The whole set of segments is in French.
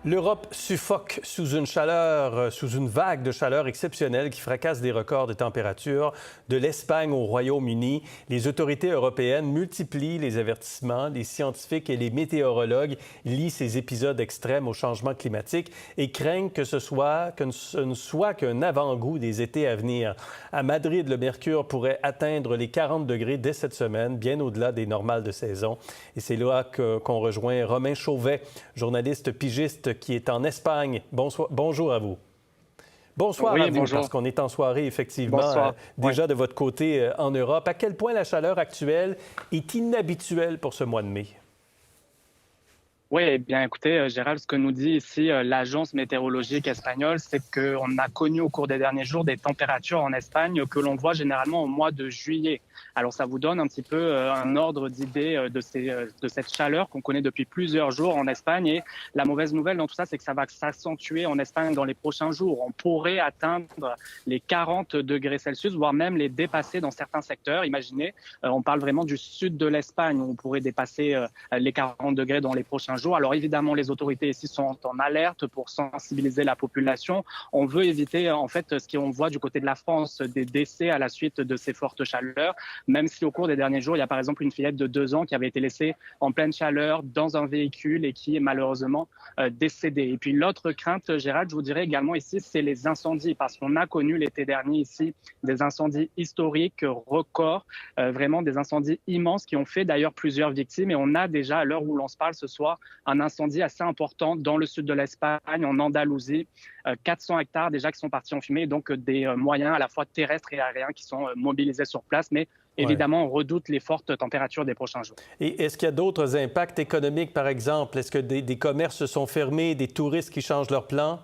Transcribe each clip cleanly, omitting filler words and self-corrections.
L'Europe suffoque sous une vague de chaleur exceptionnelle qui fracasse des records de température de l'Espagne au Royaume-Uni. Les autorités européennes multiplient les avertissements. Les scientifiques et les météorologues lient ces épisodes extrêmes au changement climatique et craignent que ce ne soit qu'un avant-goût des étés à venir. À Madrid, le mercure pourrait atteindre les 40 degrés dès cette semaine, bien au-delà des normales de saison. Et c'est là qu'on rejoint Romain Chauvet, journaliste pigiste qui est en Espagne. Bonjour à vous. Bonsoir à vous, bonjour. Parce qu'on est en soirée, effectivement, déjà de votre côté en Europe. À quel point la chaleur actuelle est inhabituelle pour ce mois de mai? Oui, eh bien, écoutez, Gérald, ce que nous dit ici l'agence météorologique espagnole, c'est qu'on a connu au cours des derniers jours des températures en Espagne que l'on voit généralement au mois de juillet. Alors, ça vous donne un petit peu un ordre d'idée de cette chaleur qu'on connaît depuis plusieurs jours en Espagne. Et la mauvaise nouvelle dans tout ça, c'est que ça va s'accentuer en Espagne dans les prochains jours. On pourrait atteindre les 40 degrés Celsius, voire même les dépasser dans certains secteurs. Imaginez, on parle vraiment du sud de l'Espagne, où on pourrait dépasser les 40 degrés dans les prochains jours. Alors évidemment, les autorités ici sont en alerte pour sensibiliser la population. On veut éviter en fait ce qu'on voit du côté de la France, des décès à la suite de ces fortes chaleurs, même si au cours des derniers jours, il y a par exemple une fillette de 2 ans qui avait été laissée en pleine chaleur dans un véhicule et qui est malheureusement décédée. Et puis l'autre crainte, Gérald, je vous dirais également ici, c'est les incendies, parce qu'on a connu l'été dernier ici des incendies historiques, records, vraiment des incendies immenses qui ont fait d'ailleurs plusieurs victimes. Et on a déjà, à l'heure où l'on se parle ce soir, un incendie assez important dans le sud de l'Espagne, en Andalousie. 400 hectares déjà qui sont partis en fumée, donc des moyens à la fois terrestres et aériens qui sont mobilisés sur place. Mais évidemment, on redoute les fortes températures des prochains jours. Et est-ce qu'il y a d'autres impacts économiques, par exemple? Est-ce que des commerces se sont fermés, des touristes qui changent leurs plans?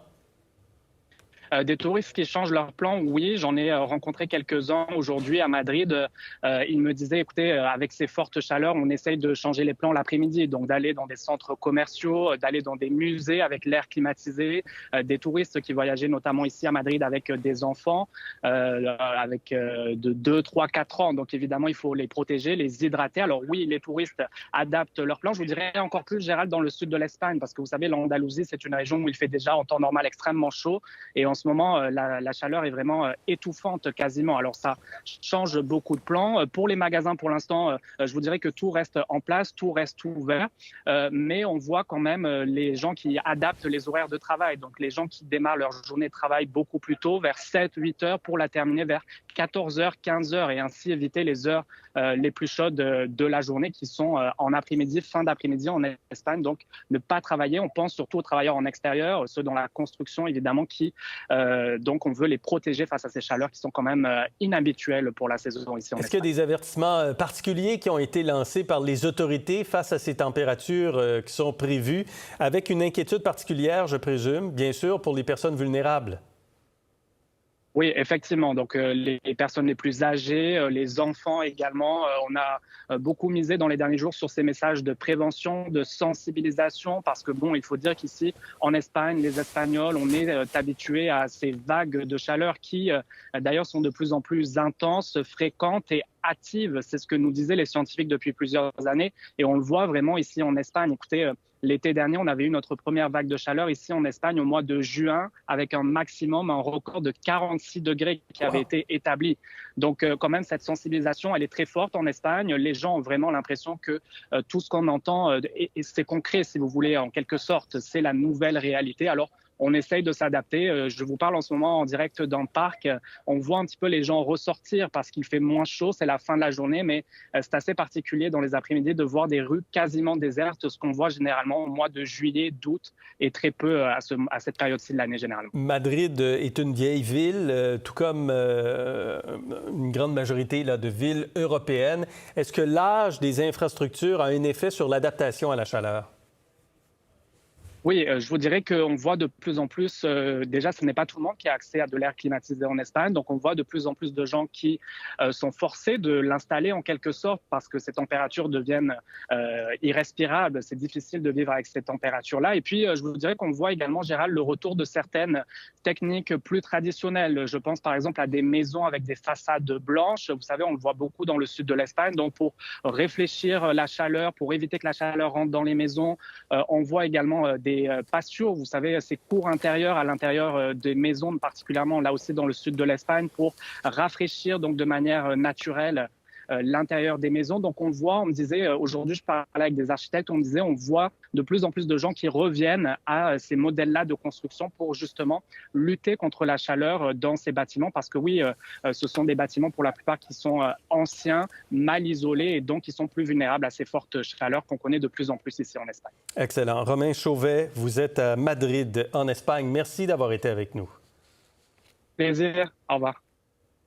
Des touristes qui changent leur plan, oui, j'en ai rencontré quelques-uns aujourd'hui à Madrid. Ils me disaient, écoutez, avec ces fortes chaleurs, on essaye de changer les plans l'après-midi, donc d'aller dans des centres commerciaux, d'aller dans des musées avec l'air climatisé, des touristes qui voyageaient notamment ici à Madrid avec des enfants, avec de 2, 3, 4 ans. Donc évidemment, il faut les protéger, les hydrater. Alors oui, les touristes adaptent leur plan. Je vous dirais encore plus, Gérald, dans le sud de l'Espagne, parce que vous savez, l'Andalousie, c'est une région où il fait déjà en temps normal extrêmement chaud. Et en ce moment, la chaleur est vraiment étouffante quasiment. Alors ça change beaucoup de plans. Pour les magasins, pour l'instant, je vous dirais que tout reste en place, tout reste ouvert. Mais on voit quand même les gens qui adaptent les horaires de travail. Donc les gens qui démarrent leur journée de travail beaucoup plus tôt, vers 7, 8 heures, pour la terminer vers 14 heures, 15 heures, et ainsi éviter les heures les plus chaudes de la journée qui sont en après-midi, fin d'après-midi en Espagne. Donc ne pas travailler. On pense surtout aux travailleurs en extérieur, ceux dans la construction évidemment qui donc, on veut les protéger face à ces chaleurs qui sont quand même inhabituelles pour la saison ici en Espagne. Est-ce qu'il y a des avertissements particuliers qui ont été lancés par les autorités face à ces températures qui sont prévues, avec une inquiétude particulière, je présume, bien sûr, pour les personnes vulnérables? Oui, effectivement. Donc, les personnes les plus âgées, les enfants également, on a beaucoup misé dans les derniers jours sur ces messages de prévention, de sensibilisation, parce que bon, il faut dire qu'ici, en Espagne, les Espagnols, on est habitués à ces vagues de chaleur qui, d'ailleurs, sont de plus en plus intenses, fréquentes et hâtives. C'est ce que nous disaient les scientifiques depuis plusieurs années, et on le voit vraiment ici en Espagne. Écoutez, l'été dernier, on avait eu notre première vague de chaleur ici en Espagne au mois de juin, avec un record de 46 degrés qui avait été établi. Donc, quand même, cette sensibilisation, elle est très forte en Espagne. Les gens ont vraiment l'impression que tout ce qu'on entend, et c'est concret, si vous voulez, en quelque sorte, c'est la nouvelle réalité. Alors, on essaye de s'adapter. Je vous parle en ce moment en direct d'un parc. On voit un petit peu les gens ressortir parce qu'il fait moins chaud. C'est la fin de la journée, mais c'est assez particulier dans les après-midi de voir des rues quasiment désertes, ce qu'on voit généralement au mois de juillet, d'août et très peu à cette période-ci de l'année généralement. Madrid est une vieille ville, tout comme une grande majorité là, de villes européennes. Est-ce que l'âge des infrastructures a un effet sur l'adaptation à la chaleur? Oui, je vous dirais qu'on voit de plus en plus, déjà ce n'est pas tout le monde qui a accès à de l'air climatisé en Espagne, donc on voit de plus en plus de gens qui sont forcés de l'installer en quelque sorte parce que ces températures deviennent irrespirables, c'est difficile de vivre avec ces températures-là. Et puis je vous dirais qu'on voit également, Gérald, le retour de certaines techniques plus traditionnelles. Je pense par exemple à des maisons avec des façades blanches, vous savez, on le voit beaucoup dans le sud de l'Espagne, donc pour réfléchir la chaleur, pour éviter que la chaleur rentre dans les maisons, on voit également des les pastures, vous savez, ces cours intérieurs à l'intérieur des maisons, particulièrement là aussi dans le sud de l'Espagne, pour rafraîchir donc de manière naturelle l'intérieur des maisons. Donc on voit, on me disait, aujourd'hui je parlais avec des architectes, on me disait, on voit de plus en plus de gens qui reviennent à ces modèles-là de construction pour justement lutter contre la chaleur dans ces bâtiments, parce que oui, ce sont des bâtiments pour la plupart qui sont anciens, mal isolés et donc qui sont plus vulnérables à ces fortes chaleurs qu'on connaît de plus en plus ici en Espagne. Excellent. Romain Chauvet, vous êtes à Madrid, en Espagne. Merci d'avoir été avec nous. Plaisir. Au revoir.